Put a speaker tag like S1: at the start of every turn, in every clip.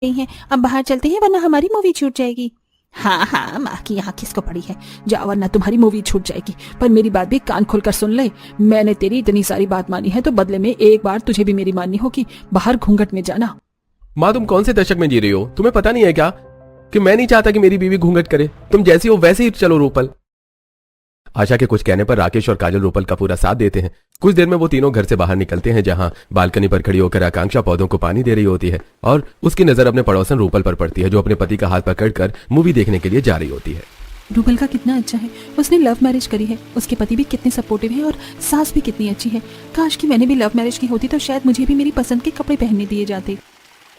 S1: हैं, अब बाहर चलते हैं वरना हमारी मूवी छूट जाएगी। हाँ हाँ, माँ की यहाँ किसको पड़ी है, जाओ वरना तुम्हारी मूवी छूट जाएगी। पर मेरी बात भी कान खोलकर सुन ले, मैंने तेरी इतनी सारी बात मानी है तो बदले में एक बार तुझे भी मेरी माननी होगी, बाहर घूंघट में जाना।
S2: माँ तुम कौन से दशक में जी रही हो, तुम्हें पता नहीं है क्या कि मैं नहीं चाहता कि मेरी बीवी घूंघट करे। तुम जैसी हो वैसे ही चलो रूपल। आशा के कुछ कहने पर राकेश और काजल रूपल का पूरा साथ देते हैं। कुछ देर में वो तीनों घर से बाहर निकलते हैं, जहां बालकनी पर खड़ी होकर आकांक्षा पौधों को पानी दे रही होती है और उसकी नजर अपने पड़ोसन रूपल पर पड़ती है, जो अपने पति का हाथ पकड़कर मूवी देखने के लिए जा रही होती है।
S1: रूपल का कितना अच्छा है, उसने लव मैरिज करी है, उसके पति भी कितने सपोर्टिव है और सास भी कितनी अच्छी है। काश कि मैंने भी लव मैरिज की होती तो शायद मुझे भी मेरी पसंद के कपड़े पहनने दिए जाते।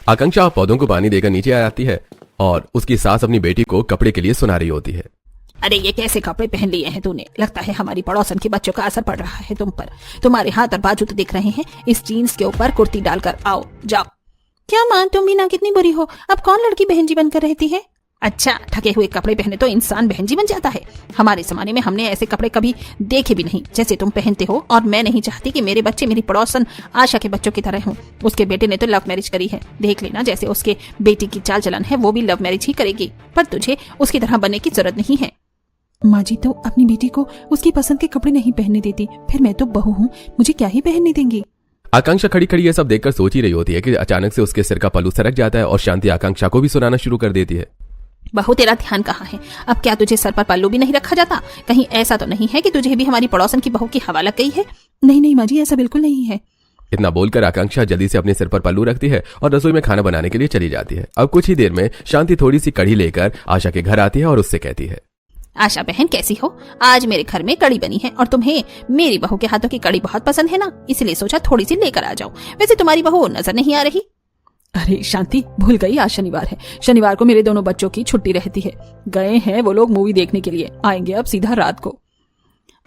S2: आकांक्षा पौधों को पानी देकर नीचे आ जाती है और उसकी सास अपनी बेटी को कपड़े के लिए सुना रही होती है।
S1: अरे ये कैसे कपड़े पहन लिए हैं तूने, लगता है हमारी पड़ोसन के बच्चों का असर पड़ रहा है तुम पर। तुम्हारे हाथ और बाजू तो दिख रहे हैं, इस जीन्स के ऊपर कुर्ती डालकर आओ जाओ। क्या मां तुम भी ना कितनी बुरी हो, अब कौन लड़की बहन जी बनकर रहती है। अच्छा, ढके हुए कपड़े पहने तो इंसान बहन जी बन जाता है। हमारे जमाने में हमने ऐसे कपड़े कभी देखे भी नहीं जैसे तुम पहनते हो, और मैं नहीं चाहती कि मेरे बच्चे मेरी पड़ोसन आशा के बच्चों की तरह हों। उसके बेटे ने तो लव मैरिज करी है, देख लेना जैसे उसके बेटी की चाल चलन है वो भी लव मैरिज ही करेगी, पर तुझे उसकी तरह बनने की जरूरत नहीं है। माँ जी तो अपनी बेटी को उसकी पसंद के कपड़े नहीं पहनने देती, फिर मैं तो बहू हूँ, मुझे क्या ही पहनने देंगी।
S2: आकांक्षा खड़ी खड़ी ये सब देखकर सोच ही रही होती है कि अचानक से उसके सिर का पल्लू सरक जाता है और शांति आकांक्षा को भी सुनाना शुरू कर देती है।
S1: बहू तेरा ध्यान कहाँ है, अब क्या तुझे सर पर पल्लू भी नहीं रखा जाता? कहीं ऐसा तो नहीं है कि तुझे भी हमारी पड़ोसन की बहू की हवा लग गई है? नहीं नहीं माँ जी, ऐसा बिल्कुल नहीं है।
S2: इतना बोलकर आकांक्षा जल्दी से अपने सिर पर पल्लू रखती है और रसोई में खाना बनाने के लिए चली जाती है। अब कुछ ही देर में शांति थोड़ी सी कढ़ी लेकर आशा के घर आती है और उससे कहती है,
S1: आशा बहन कैसी हो, आज मेरे घर में कड़ी बनी है और तुम्हें मेरी बहू के हाथों की कड़ी बहुत पसंद है ना, इसलिए सोचा थोड़ी सी लेकर आ जाऊं। वैसे तुम्हारी बहू नजर नहीं आ रही। अरे शांति, भूल गई आज शनिवार है, शनिवार को मेरे दोनों बच्चों की छुट्टी रहती है, गए हैं वो लोग मूवी देखने के लिए, आएंगे अब सीधा रात को।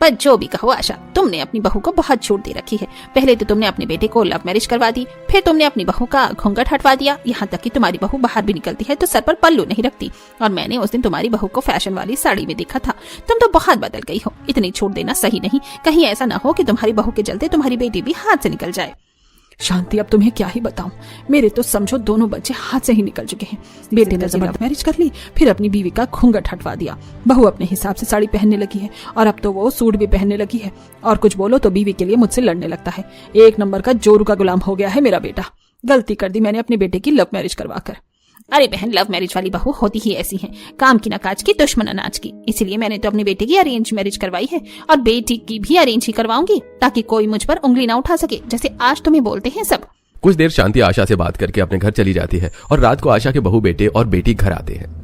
S1: पर जो भी कहो आशा, तुमने अपनी बहू को बहुत छूट दे रखी है। पहले तो तुमने अपने बेटे को लव मैरिज करवा दी, फिर तुमने अपनी बहू का घूंघट हटवा दिया, यहाँ तक कि तुम्हारी बहू बाहर भी निकलती है तो सर पर पल्लू नहीं रखती। और मैंने उस दिन तुम्हारी बहू को फैशन वाली साड़ी में देखा था। तुम तो बहुत बदल गई हो, इतनी छूट देना सही नहीं, कहीं ऐसा ना हो कि तुम्हारी बहू के चलते तुम्हारी बेटी भी हाथ से निकल जाए। शांति, अब तुम्हें क्या ही बताऊं, मेरे तो समझो दोनों बच्चे हाथ से ही निकल चुके हैं। बेटे ने लव मैरिज कर ली, फिर अपनी बीवी का घूंघट हटवा दिया, बहू अपने हिसाब से साड़ी पहनने लगी है और अब तो वो सूट भी पहनने लगी है, और कुछ बोलो तो बीवी के लिए मुझसे लड़ने लगता है। एक नंबर का जोरू का गुलाम हो गया है मेरा बेटा। गलती कर दी मैंने अपने बेटे की लव मैरिज करवाकर। अरे बहन, लव मैरिज वाली बहू होती ही ऐसी हैं, काम की ना काज की, दुश्मन अनाज की। इसीलिए मैंने तो अपनी बेटी की अरेंज मैरिज करवाई है और बेटी की भी अरेंज ही करवाऊंगी, ताकि कोई मुझ पर उंगली ना उठा सके, जैसे आज तुम्हें बोलते हैं सब।
S2: कुछ देर शांति आशा से बात करके अपने घर चली जाती है और रात को आशा के बहू बेटे और बेटी घर आते हैं।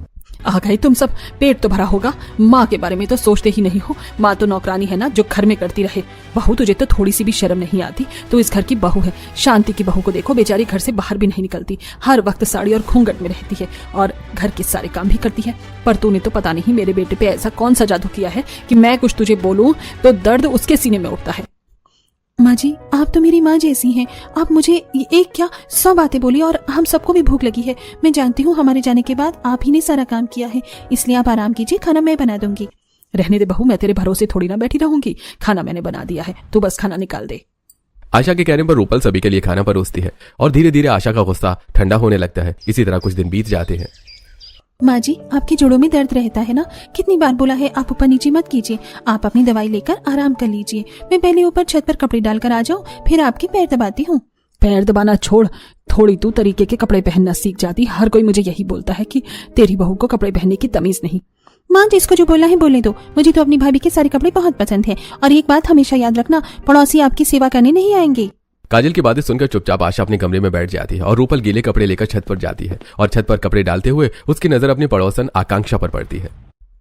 S1: आ गए तुम सब, पेट तो भरा होगा, माँ के बारे में तो सोचते ही नहीं हो। माँ तो नौकरानी है ना जो घर में करती रहे, बहू तुझे तो थोड़ी सी भी शर्म नहीं आती। तो इस घर की बहू है। शांति की बहू को देखो, बेचारी घर से बाहर भी नहीं निकलती, हर वक्त साड़ी और घूंघट में रहती है और घर के सारे काम भी करती है। पर तूने तो पता नहीं मेरे बेटे पे ऐसा कौन सा जादू किया है कि मैं कुछ तुझे बोलूं तो दर्द उसके सीने में उठता है। माँ जी, आप तो मेरी माँ जैसी हैं, आप मुझे एक क्या 100 बातें बोली, और हम सबको भी भूख लगी है। मैं जानती हूँ हमारे जाने के बाद आप ही ने सारा काम किया है, इसलिए आप आराम कीजिए, खाना मैं बना दूंगी। रहने दे बहू, मैं तेरे भरोसे थोड़ी ना बैठी रहूंगी, खाना मैंने बना दिया है, तू बस खाना निकाल दे।
S2: आशा के कहने पर रूपल सभी के लिए खाना परोसती है और धीरे धीरे आशा का गुस्सा ठंडा होने लगता है। इसी तरह कुछ दिन बीत जाते हैं।
S1: माँ जी, आपके जोड़ों में दर्द रहता है ना, कितनी बार बोला है आप ऊपर नीचे मत कीजिए, आप अपनी दवाई लेकर आराम कर लीजिए। मैं पहले ऊपर छत पर कपड़े डालकर आ जाऊं, फिर आपके पैर दबाती हूँ। पैर दबाना छोड़, थोड़ी तू तरीके के कपड़े पहनना सीख जाती। हर कोई मुझे यही बोलता है कि तेरी बहू को कपड़े पहनने की तमीज नहीं। माँ, जिसको जो बोलना है बोलने दो, मुझे तो अपनी भाभी के सारे कपड़े बहुत पसंद है। और एक बात हमेशा याद रखना, पड़ोसी आपकी सेवा करने नहीं आएंगे।
S2: काजल की बातें सुनकर चुपचाप आशा अपने कमरे में बैठ जाती है और रूपल गीले कपड़े लेकर छत पर जाती है और छत पर कपड़े डालते हुए उसकी नजर अपनी पड़ोसन आकांक्षा पर पड़ती है।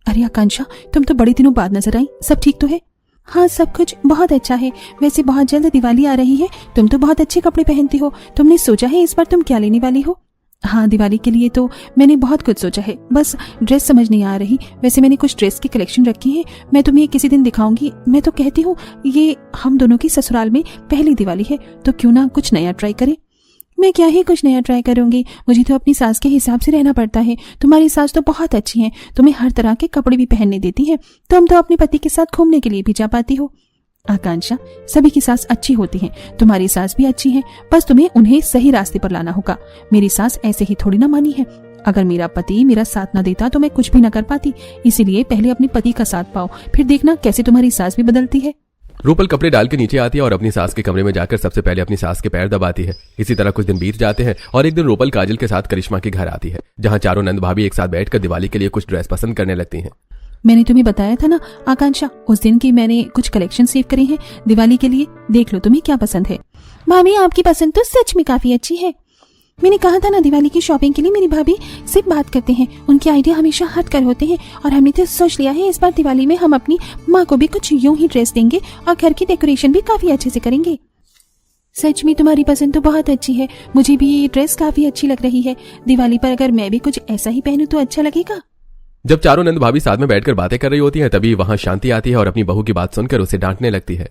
S1: अरे आकांक्षा, तुम तो बड़े दिनों बाद नजर आई, सब ठीक तो है? हाँ, सब कुछ बहुत अच्छा है। वैसे बहुत जल्द दिवाली आ रही है, तुम तो बहुत अच्छे कपड़े पहनती हो, तुमने सोचा है इस बार तुम क्या लेने वाली हो? हाँ, दिवाली के लिए तो मैंने बहुत कुछ सोचा है, बस ड्रेस समझ नहीं आ रही। वैसे मैंने कुछ ड्रेस की कलेक्शन रखी है, मैं तुम्हें किसी दिन दिखाऊंगी। मैं तो कहती हूँ ये हम दोनों की ससुराल में पहली दिवाली है, तो क्यों ना कुछ नया ट्राई करें। मैं क्या ही कुछ नया ट्राई करूंगी, मुझे तो अपनी सास के हिसाब से रहना पड़ता है। तुम्हारी सास तो बहुत अच्छी है, तुम्हें हर तरह के कपड़े भी पहनने देती है, तुम तो अपने पति के साथ घूमने के लिए भी जा पाती हो। आकांक्षा, सभी की सास अच्छी होती है, तुम्हारी सास भी अच्छी है, बस तुम्हें उन्हें सही रास्ते पर लाना होगा। मेरी सास ऐसे ही थोड़ी ना मानी है। अगर मेरा पति मेरा साथ न देता तो मैं कुछ भी न कर पाती। इसीलिए पहले अपने पति का साथ पाओ, फिर देखना कैसे तुम्हारी सास भी बदलती है।
S2: रूपल कपड़े डाल के नीचे आती है और अपनी सास के कमरे में जाकर सबसे पहले अपनी सास के पैर दबाती है। इसी तरह कुछ दिन बीत जाते हैं और एक दिन रूपल काजल के साथ करिश्मा के घर आती है, जहां चारों नंद भाभी एक साथ बैठकर दिवाली के लिए कुछ ड्रेस पसंद करने लगती हैं।
S1: मैंने तुम्हें बताया था ना आकांक्षा, उस दिन की मैंने कुछ कलेक्शन सेव करे हैं दिवाली के लिए, देख लो तुम्हें क्या पसंद है। भाभी आपकी पसंद तो सच में काफी अच्छी है। मैंने कहा था ना दिवाली की शॉपिंग के लिए मेरी भाभी से बात करते हैं, उनके आइडिया हमेशा हटकर होते हैं और हमने तो सोच लिया है इस बार दिवाली में हम अपनी माँ को भी कुछ यूं ही ड्रेस देंगे और घर की डेकोरेशन भी काफी अच्छे से करेंगे। सच में तुम्हारी पसंद तो बहुत अच्छी है, मुझे भी ये ड्रेस काफी अच्छी लग रही है। दिवाली पर अगर मैं भी कुछ ऐसा ही पहनूं तो अच्छा लगेगा।
S2: जब चारों नंद भाभी साथ में बैठकर बातें कर रही होती हैं, तभी वहां शांति आती है और अपनी बहू की बात सुनकर उसे डांटने लगती है।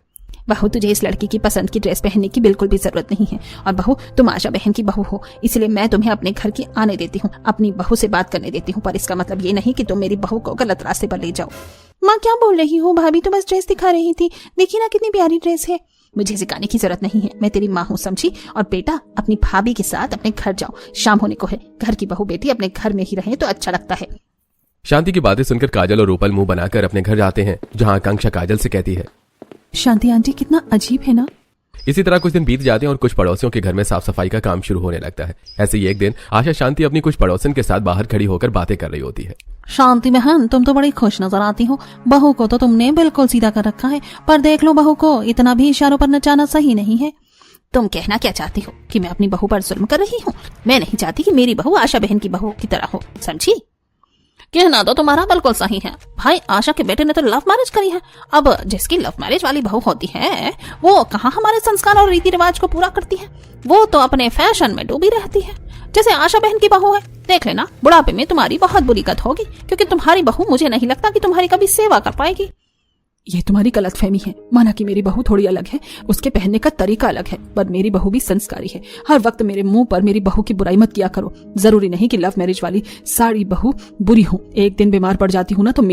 S1: बहू, तुझे इस लड़की की पसंद की ड्रेस पहनने की बिल्कुल भी जरूरत नहीं है। और बहू, तुम आशा बहन की बहू हो, इसलिए मैं तुम्हें अपने घर की आने देती हूँ, अपनी बहू से बात करने देती हूँ, पर इसका मतलब ये नहीं कि तुम मेरी बहू को गलत रास्ते पर ले जाओ। माँ क्या बोल रही हो? भाभी तो बस ड्रेस दिखा रही थी, देखिए ना कितनी प्यारी ड्रेस है। मुझे सिखाने की जरूरत नहीं है, मैं तेरी माँ हूँ, समझी? और बेटा, अपनी भाभी के साथ अपने घर जाओ, शाम होने को है। घर की बहू बेटी अपने घर में ही रहे तो अच्छा लगता है।
S2: शांति की बातें सुनकर काजल और रूपल मुंह बनाकर अपने घर जाते हैं, जहां आकांक्षा काजल से कहती है,
S1: शांति आंटी कितना अजीब है ना।
S2: इसी तरह कुछ दिन बीत जाते हैं और कुछ पड़ोसियों के घर में साफ सफाई का काम शुरू होने लगता है। ऐसे ही एक दिन आशा शांति अपनी कुछ पड़ोसियों के साथ बाहर खड़ी होकर बातें कर रही होती है।
S1: शांति बहन, तुम तो बड़ी खुश नजर आती हो। बहू को तो तुमने बिल्कुल सीधा कर रखा है, पर देख लो बहू को इतना भी इशारों पर नचाना सही नहीं है। तुम कहना क्या चाहती हो कि मैं अपनी बहू पर जुल्म कर रही हूँ? मैं नहीं चाहती कि मेरी बहू आशा बहन की बहू की तरह हो, समझी? कहना तो तुम्हारा बिल्कुल सही है। भाई, आशा के बेटे ने तो लव मैरिज करी है। अब जिसकी लव मैरिज वाली बहू होती है वो कहाँ हमारे संस्कार और रीति रिवाज को पूरा करती है, वो तो अपने फैशन में डूबी रहती है, जैसे आशा बहन की बहू है। देख लेना, बुढ़ापे में तुम्हारी बहुत बुरी गत होगी, क्योंकि तुम्हारी बहू मुझे नहीं लगता कि तुम्हारी कभी सेवा कर पाएगी। ये तुम्हारी गलतफहमी है। माना कि मेरी बहू थोड़ी अलग है, उसके पहनने का तरीका अलग है, पर मेरी बहू भी संस्कारी है। हर वक्त मेरे मुंह पर मेरी बहू की बुराई मत किया करो। जरूरी नहीं कि लव मैरिज वाली सारी बहू बुरी हो। एक दिन बीमार पड़ जाती हूँ ना तो मेरी